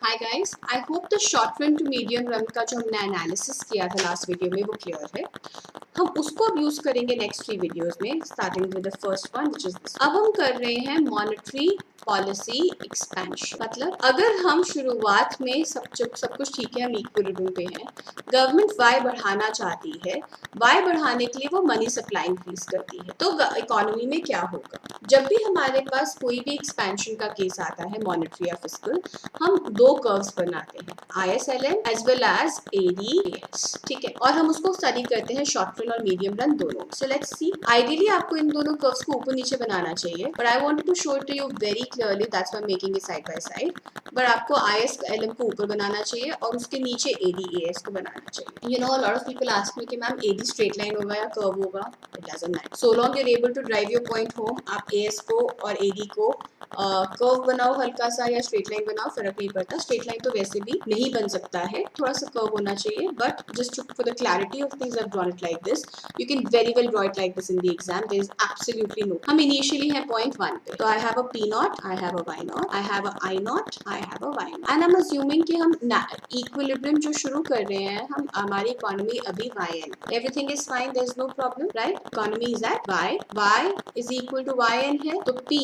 Hi guys, I hope the short run to medium run का जो हमने analysis किया था लास्ट वीडियो में वो क्लियर है। हम उसको अब यूज करेंगे नेक्स्ट 3 वीडियोस में, starting with the first one which is this. अब हम कर रहे हैं मॉनेटरी पॉलिसी एक्सपेंशन। मतलब अगर हम शुरुआत में सब कुछ ठीक है, हम इक्विलिब्रियम पे हैं, गवर्नमेंट वाई बढ़ाना चाहती है, वाई बढ़ाने के लिए वो मनी सप्लाई इंक्रीज करती है, तो इकोनॉमी में क्या होगा? जब भी हमारे पास कोई भी एक्सपेंशन का केस आता है मॉनेटरी या फिस्कल, हम दो कर्व्स बनाते हैं, ISLM as well as ADAS, ठीक है, और हम उसको स्टडी करते हैं शॉर्ट रन और मीडियम रन दोनों। सो लेट्स सी, आइडियली आपको इन दोनों कर्व्स को ऊपर नीचे बनाना चाहिए, but I wanted to show it to you very clearly, that's why I am making it side by side. But आपको ISLM को ऊपर बनाना चाहिए और उसके नीचे ADAS को बनाना चाहिए। You know, a lot of people ask me कि मैम AD स्ट्रेट लाइन होगा या कर्व होगा? It doesn't matter, so long you are able to drive your point home. आप AS को और AD को कर्व बनाओ हल्का सा या स्ट्रेट लाइन बनाओ, फर्क नहीं पड़ता। स्ट्रेट लाइन तो वैसे भी नहीं बन सकता है, थोड़ा सा कर्व होना चाहिए, but just for the clarity of things I have drawn it like this. You can very well draw it like this in the exam, there is absolutely no. हम इनिशियली है पॉइंट 1 पे, तो I have a P nought, I have a Y nought, I have a I nought, I have a Y nought, and I am assuming कि हम equilibrium जो शुरू कर रहे हैं, हम हमारी इकोनॉमी अभी YN, everything is fine, there is no problem, right? Economy is at Y is equal to YN है, तो P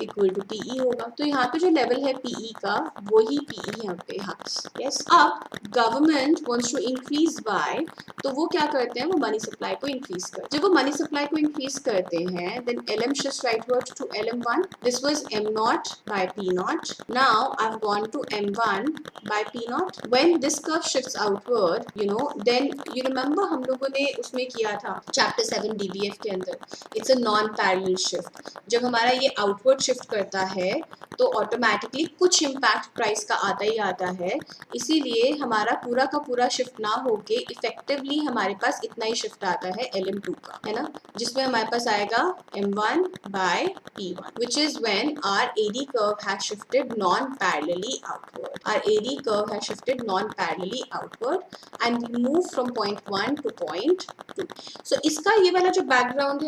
इक्वल टू PE होगा। तो यहाँ पे जो लेवल है PE का, वो ही PE यहाँ पे, हाँ, यस। अब government wants to increase Y, तो वो क्या करते हैं, वो मनी सप्लाई को इंक्रीज करते हैं। जब वो मनी सप्लाई को इंक्रीज करते हैं, then LM shifts rightward to LM1. This was M naught by P naught. Now I've gone to M1 by P naught. When this curve shifts outward, you know, then you remember हम लोगों ने उसमें किया था chapter 7 DBF के अंदर, it's a non parallel shift. जब हमारा ये आउटवर्ड शिफ्ट करता है तो ऑटोमेटिकली कुछ इम्पैक्ट प्राइस का आता ही आता है, इसीलिए हमारा पूरा का पूरा शिफ्ट ना होके इफेक्टिवली हमारे पास इतना ही शिफ्ट आता है LM2 का, है ना, जिसमें हमारे पास आएगा M1 by P1, which is when our AD curve has shifted non-parallelly outward. Our AD curve has shifted non-parallelly outward and we move from point 1 to point 2. So इसका ये वाला जो बैकग्राउंड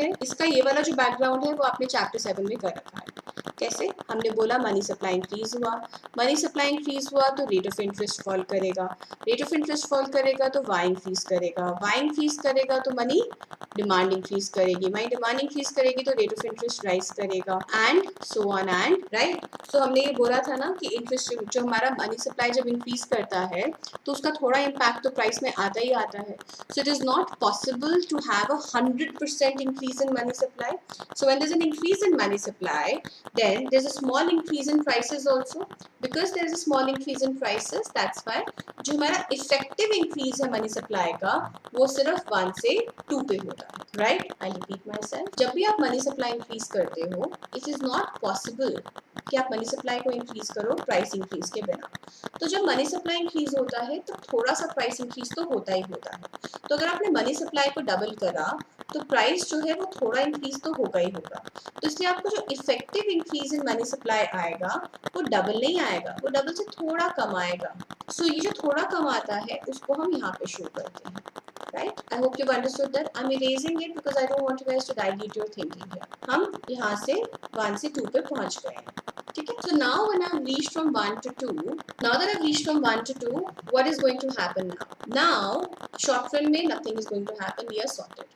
है, वो आपने चैप्टर 7 में कर रखा है। कैसे? हमने बोला मनी सप्लाई इंक्रीज हुआ, तो रेट ऑफ इंटरेस्ट फॉल करेगा, रेट ऑफ इंटरेस्ट फॉल करेगा तो वाई इंक्रीज करेगा, तो मनी डिमांड इंक्रीज करेगी, मनी डिमांड इंक्रीज करेगी तो रेट ऑफ इंटरेस्ट राइज करेगा, and so on and right. So हमने ये बोला था ना कि इंटरेस्ट जो हमारा मनी सप्लाई जब इंक्रीज करता है तो उसका थोड़ा इम्पैक्ट तो प्राइस में आता ही आता है। So it is not possible to have 100% increase in money supply. So when there is an increase in money supply, then there's a small increase in prices also. Because there's a small increase in prices, that's why जो हमारा effective increase है money supply का, वो सिर्फ 1 से 2 पे होता है, right? I repeat my self, जब भी आप मनी सप्लाई इंक्रीज करते हो, इट इज नॉट पॉसिबल कि आप मनी सप्लाई को इंक्रीज करो प्राइस इंक्रीज के बिना। तो जब मनी सप्लाई इंक्रीज होता है तो थोड़ा सा प्राइस इंक्रीज तो होता ही होता है। तो अगर आपने मनी सप्लाई को डबल करा तो प्राइस जो है वो थोड़ा इंक्रीज तो होगा ही होगा। तो इसलिए आपको जो effective increase in money supply आएगा वो डबल नहीं आएगा, वो डबल से थोड़ा कम आएगा। सो ये जो थोड़ा कम आता है उसको हम यहाँ पे शो करते हैं, right? I hope you've understood that. I'm erasing it because I don't want you guys to dilute your thinking here. हम यहाँ से 1 से 2 पे पहुँच गए हैं, ठीक है? So now when I've reached from 1 to 2, now that I've reached from 1 to 2, what is going to happen now? Now short run में nothing is going to happen. We are sorted.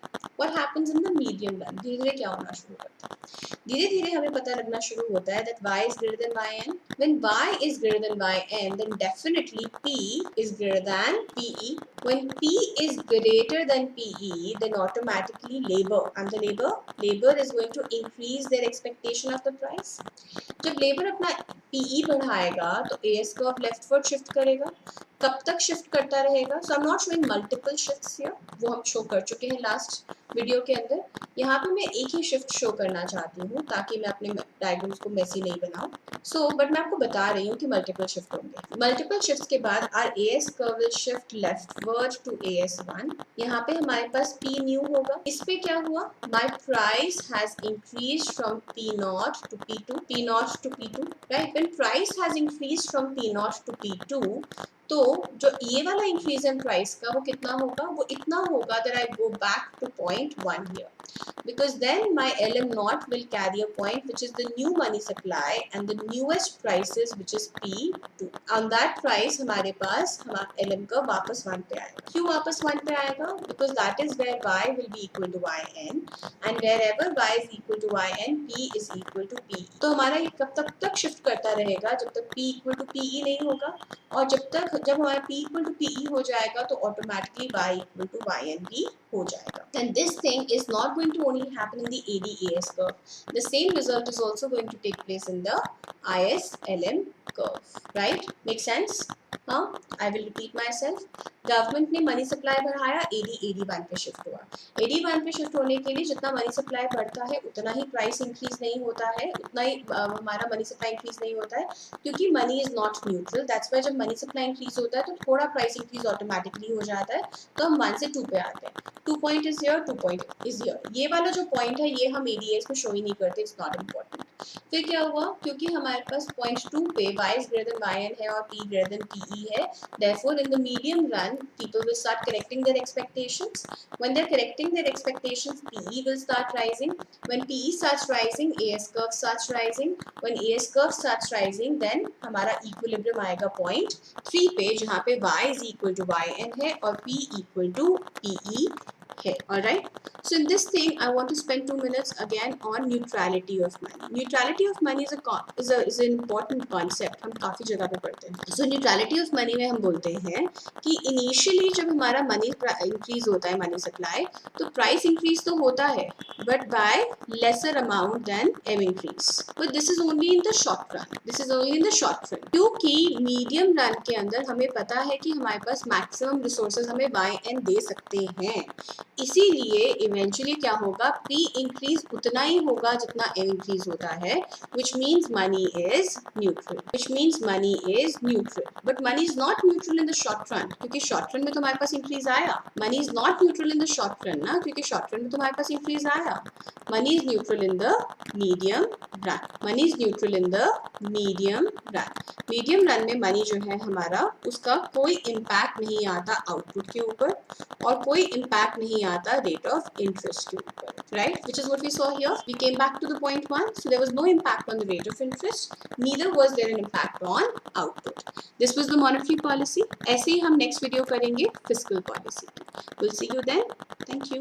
What happens in the medium run? धीरे-धीरे क्या होना शुरू करता है? धीरे-धीरे हमें पता लगना शुरू होता है that y is greater than yn. When y is greater than yn, then definitely p is greater than pe. When p is greater than PE, then automatically labor and the labor is going to increase their expectation of the price. जब labour अपना PE बढ़ाएगा तो AS curve leftward shift करेगा। कब तक shift करता रहेगा? So I am not showing multiple shifts here, वो हम शो कर चुके हैं लास्ट वीडियो के अंदर। यहाँ पे मैं एक ही शिफ्ट शो करना चाहती हूँ ताकि मैं अपने डायग्राम्स को मेसी नहीं बनाऊँ। सो बट मैं आपको बता रही हूँ कि मल्टीपल शिफ्ट होंगे। मल्टीपल शिफ्ट्स के बाद our AS curve will shift leftward to AS1। यहाँ पे हमारे पास P न्यू होगा। इस पे क्या हुआ? My price has increase from P0 to P2, P0 to P2, right? When price has increase from P0 to P2, तो जो ये वाला इंक्रीज इन प्राइस का वो कितना होगा, वो इतना होगा that I go back to point 1 here, because then my LM naught will carry a point which is the new money supply and the newest prices which is P2. On that price हमारे पास हमारा LM का वापस 1 पे आएगा. क्यों वापस 1 पे आएगा? Because that is where Y will be equal to YN, and wherever Y is equal to YN, P is equal to PE. तो हमारा ये कब तक शिफ्ट करता रहेगा, जब तक P equal to PE नहीं होगा, और जब हमारा P equal to PE हो जाएगा तो automatically Y equal to YN भी हो जाएगा. And this thing is not going to only happen in the AD-AS curve. The same result is also going to take place in the IS-LM curve. Right? Make sense? हाँ, I will repeat myself. Government ने money supply बढ़ाया, AD-1 पे shift हुआ. AD-1 पे shift होने के लिए जितना मनी सप्लाई बढ़ता है उतना ही प्राइस इंक्रीज नहीं होता है, उतना ही हमारा मनी सप्लाई इंक्रीज नहीं होता है, क्योंकि money is not neutral. That's why जब मनी सप्लाई इंक्रीज होता है तो थोड़ा प्राइस इंक्रीज ऑटोमेटिकली हो जाता है. तो हम 1 से 2 पे आते हैं. 2 point is here, 2 point is here. ये वाला जो पॉइंट है ये हम AD-AS में शो ही नहीं करते, इट्स नॉट इम्पोर्टेंट. फिर क्या हुआ, क्योंकि हमारे पास पॉइंट 2 पे Y is greater than YN है और P greater than PE है, therefore in the medium run people will start correcting their expectations. When they're correcting their expectations, PE will start rising. When PE starts rising, AS curve starts rising. When AS curve starts rising, then हमारा equilibrium आएगा point 3 पे, जहाँ पे Y is equal to YN है और P equal to PE है. Alright, so in this thing I want to spend 2 minutes again on neutrality of money. Neutrality of money is an important concept. हम काफ़ी जगह पे पढ़ते हैं. So neutrality of money में हम बोलते हैं कि initially जब हमारा money increase होता है, money supply, तो price increase तो होता है but by lesser amount than M increase. But this is only in the short run. This is only in the short run. क्योंकि medium run के अंदर हमें पता है कि हमारे पास maximum resources हमें YN दे सकते हैं, इसीलिए इवेंचुअली क्या होगा, P इंक्रीज उतना ही होगा जितना M इंक्रीज होता है, which means money is neutral. Which means money is neutral. But money is not neutral in the short run, क्योंकि short run में तो हमारे पास इंक्रीज आया. Money is not neutral in the short run ना, क्योंकि short run में तो हमारे पास इंक्रीज आया. Money is neutral in the medium run. Money is neutral in the medium run. Medium run में money जो है हमारा, उसका कोई इम्पैक्ट नहीं आता आउटपुट के ऊपर और कोई इम्पैक्ट नहीं आता rate of interest के ऊपर, right? Which is what we saw here. We came back to the point 1, so there was no impact on the rate of interest, neither was there an impact on output. This was the monetary policy. ऐसे ही हम next video करेंगे fiscal policy. We'll see you then. Thank you.